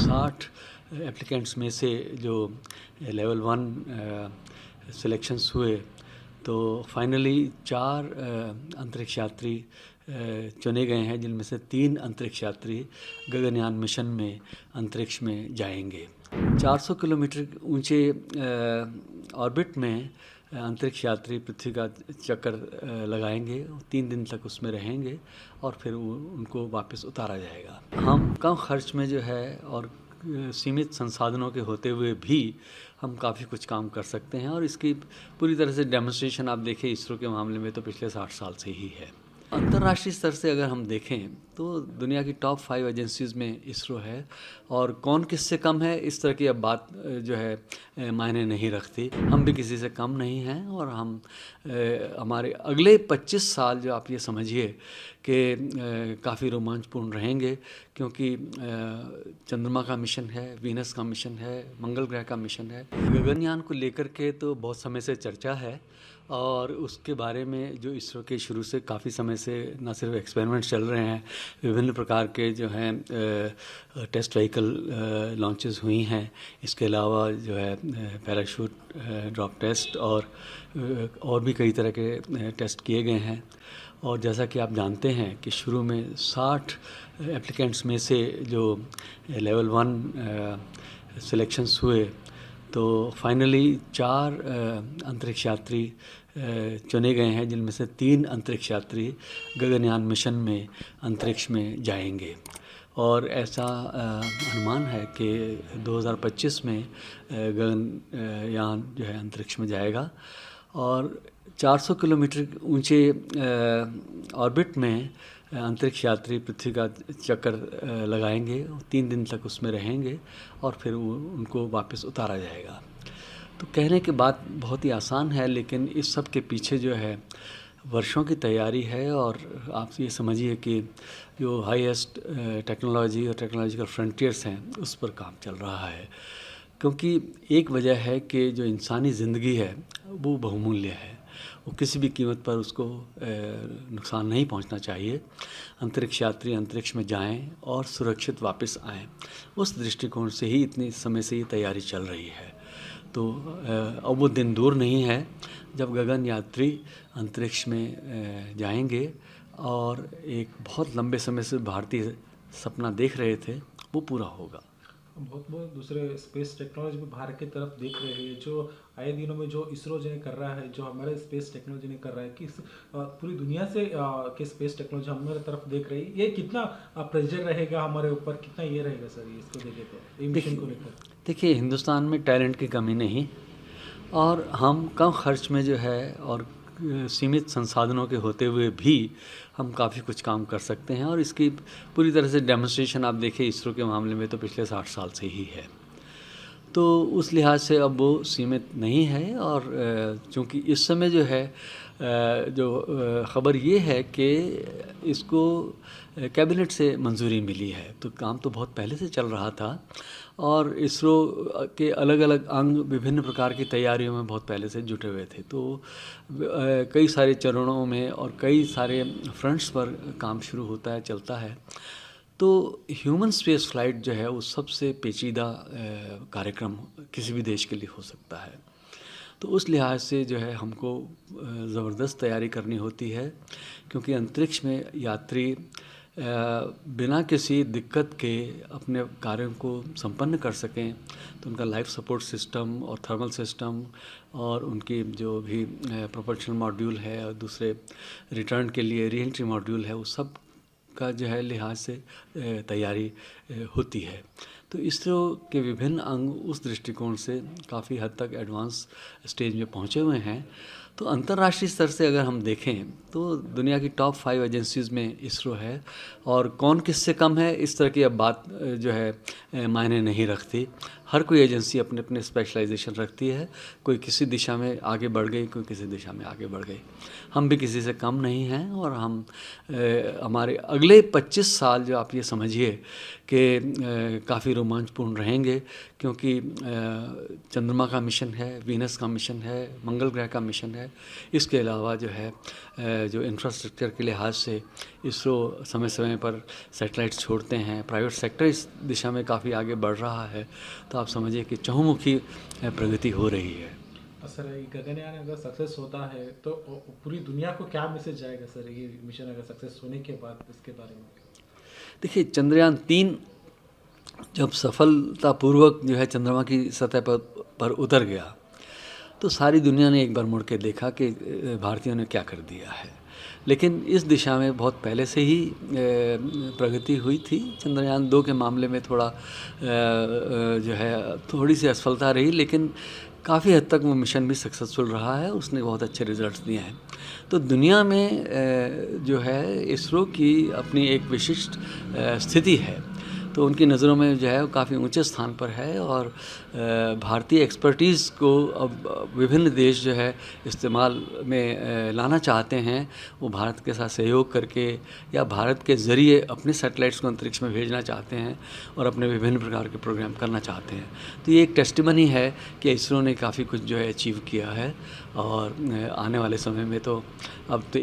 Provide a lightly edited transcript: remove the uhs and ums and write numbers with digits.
60 applicants में से जो लेवल 1 सिलेक्शंस हुए तो फाइनली 4 अंतरिक्ष यात्री चुने गए हैं, जिनमें से 3 अंतरिक्ष यात्री गगनयान मिशन में अंतरिक्ष में जाएंगे। 400 किलोमीटर ऊंचे ऑर्बिट में अंतरिक्ष यात्री पृथ्वी का चक्कर लगाएंगे, 3 दिन तक उसमें रहेंगे और फिर उनको वापस उतारा जाएगा। हम कम खर्च में जो है और सीमित संसाधनों के होते हुए भी हम काफ़ी कुछ काम कर सकते हैं और इसकी पूरी तरह से डेमोन्स्ट्रेशन आप देखें इसरो के मामले में तो पिछले 60 साल से ही है। अंतर्राष्ट्रीय स्तर से अगर हम देखें तो दुनिया की टॉप 5 एजेंसीज़ में इसरो है और कौन किससे कम है इस तरह की अब बात जो है मायने नहीं रखती। हम भी किसी से कम नहीं हैं और हम हमारे अगले 25 साल जो आप ये समझिए कि काफ़ी रोमांचपूर्ण रहेंगे, क्योंकि चंद्रमा का मिशन है, वीनस का मिशन है, मंगल ग्रह का मिशन है। गगनयान को लेकर के तो बहुत समय से चर्चा है और उसके बारे में जो इसरो के शुरू से काफ़ी समय से न सिर्फ एक्सपेरिमेंट चल रहे हैं, विभिन्न प्रकार के जो हैं टेस्ट व्हीकल लॉन्चेस हुई हैं। इसके अलावा जो है पैराशूट ड्रॉप टेस्ट और भी कई तरह के टेस्ट किए गए हैं। और जैसा कि आप जानते हैं कि शुरू में 60 एप्लीकेंट्स में से जो लेवल 1 सिलेक्शंस हुए तो फाइनली 4 अंतरिक्ष यात्री चुने गए हैं, जिनमें से 3 अंतरिक्ष यात्री गगनयान मिशन में अंतरिक्ष में जाएंगे। और ऐसा अनुमान है कि 2025 में गगनयान जो है अंतरिक्ष में जाएगा और 400 किलोमीटर ऊंचे ऑर्बिट में अंतरिक्ष यात्री पृथ्वी का चक्कर लगाएंगे, 3 दिन तक उसमें रहेंगे और फिर उनको वापस उतारा जाएगा। तो कहने की बात बहुत ही आसान है, लेकिन इस सब के पीछे जो है वर्षों की तैयारी है। और आप ये समझिए कि जो हाईएस्ट टेक्नोलॉजी और टेक्नोलॉजिकल फ्रंटियर्स हैं उस पर काम चल रहा है, क्योंकि एक वजह है कि जो इंसानी ज़िंदगी है वो बहुमूल्य है, वो किसी भी कीमत पर उसको नुकसान नहीं पहुंचना चाहिए। अंतरिक्ष यात्री अंतरिक्ष में जाएं और सुरक्षित वापस आएं, उस दृष्टिकोण से ही इतनी समय से ये तैयारी चल रही है। तो अब वो दिन दूर नहीं है जब गगन यात्री अंतरिक्ष में जाएंगे और एक बहुत लंबे समय से भारतीय सपना देख रहे थे वो पूरा होगा। बहुत दूसरे स्पेस टेक्नोलॉजी में भारत की तरफ देख रहे हैं, जो आए दिनों में जो इसरो जो कर रहा है, जो हमारे स्पेस टेक्नोलॉजी ने कर रहा है कि पूरी दुनिया से के स्पेस टेक्नोलॉजी हमारे तरफ देख रही है। ये कितना प्रेशर रहेगा हमारे ऊपर, कितना ये रहेगा सर ये इसको देखे तो ये मिशन को लेकर? देखिए, हिंदुस्तान में टैलेंट की कमी नहीं और हम कम खर्च में जो है और सीमित संसाधनों के होते हुए भी हम काफ़ी कुछ काम कर सकते हैं और इसकी पूरी तरह से डेमोन्स्ट्रेशन आप देखें इसरो के मामले में तो पिछले 60 साल से ही है। तो उस लिहाज से अब वो सीमित नहीं है और चूँकि इस समय जो है जो ख़बर ये है कि इसको कैबिनेट से मंजूरी मिली है, तो काम तो बहुत पहले से चल रहा था और इसरो के अलग अलग अंग विभिन्न प्रकार की तैयारियों में बहुत पहले से जुटे हुए थे। तो कई सारे चरणों में और कई सारे फ्रंट्स पर काम शुरू होता है, चलता है। तो ह्यूमन स्पेस फ्लाइट जो है वो सबसे पेचीदा कार्यक्रम किसी भी देश के लिए हो सकता है। तो उस लिहाज से जो है हमको ज़बरदस्त तैयारी करनी होती है, क्योंकि अंतरिक्ष में यात्री बिना किसी दिक्कत के अपने कार्यों को संपन्न कर सकें। तो उनका लाइफ सपोर्ट सिस्टम और थर्मल सिस्टम और उनकी जो भी प्रोपल्शन मॉड्यूल है और दूसरे रिटर्न के लिए री एंट्री मॉड्यूल है, वो सब का जो है लिहाज से तैयारी होती है। तो इसरो के विभिन्न अंग उस दृष्टिकोण से काफ़ी हद तक एडवांस स्टेज में पहुँचे हुए हैं। तो अंतर्राष्ट्रीय स्तर से अगर हम देखें तो दुनिया की टॉप 5 एजेंसीज़ में इसरो है और कौन किससे कम है इस तरह की अब बात जो है मायने नहीं रखती। हर कोई एजेंसी अपने अपने स्पेशलाइजेशन रखती है, कोई किसी दिशा में आगे बढ़ गई, कोई किसी दिशा में आगे बढ़ गई। हम भी किसी से कम नहीं हैं और हम हमारे अगले 25 साल जो आप ये समझिए कि काफ़ी रोमांचपूर्ण रहेंगे, क्योंकि चंद्रमा का मिशन है, वीनस का मिशन है, मंगल ग्रह का मिशन है। इसके अलावा जो है जो इंफ्रास्ट्रक्चर के लिहाज से इसरो समय समय पर सैटेलाइट्स छोड़ते हैं, प्राइवेट सेक्टर इस दिशा में काफ़ी आगे बढ़ रहा है। तो आप समझिए कि चहुमुखी प्रगति हो रही है। सर ये गगनयान अगर सक्सेस होता है तो पूरी दुनिया को क्या मैसेज जाएगा सर, ये मिशन अगर सक्सेस होने के बाद, इसके बारे में? देखिए, चंद्रयान-3 जब सफलतापूर्वक जो है चंद्रमा की सतह पर उतर गया, तो सारी दुनिया ने एक बार मुड़ के देखा कि भारतीयों ने क्या कर दिया है। लेकिन इस दिशा में बहुत पहले से ही प्रगति हुई थी। चंद्रयान-2 के मामले में थोड़ा जो है थोड़ी सी असफलता रही, लेकिन काफ़ी हद तक वो मिशन भी सक्सेसफुल रहा है, उसने बहुत अच्छे रिजल्ट्स दिए हैं। तो दुनिया में जो है इसरो की अपनी एक विशिष्ट स्थिति है, तो उनकी नज़रों में जो है वो काफ़ी ऊंचे स्थान पर है। और भारतीय एक्सपर्टीज़ को अब विभिन्न देश जो है इस्तेमाल में लाना चाहते हैं। वो भारत के साथ सहयोग करके या भारत के ज़रिए अपने सैटेलाइट्स को अंतरिक्ष में भेजना चाहते हैं और अपने विभिन्न प्रकार के प्रोग्राम करना चाहते हैं। तो ये एक टेस्टिमनी है कि इसरो ने काफ़ी कुछ जो है अचीव किया है, और आने वाले समय में तो अब तो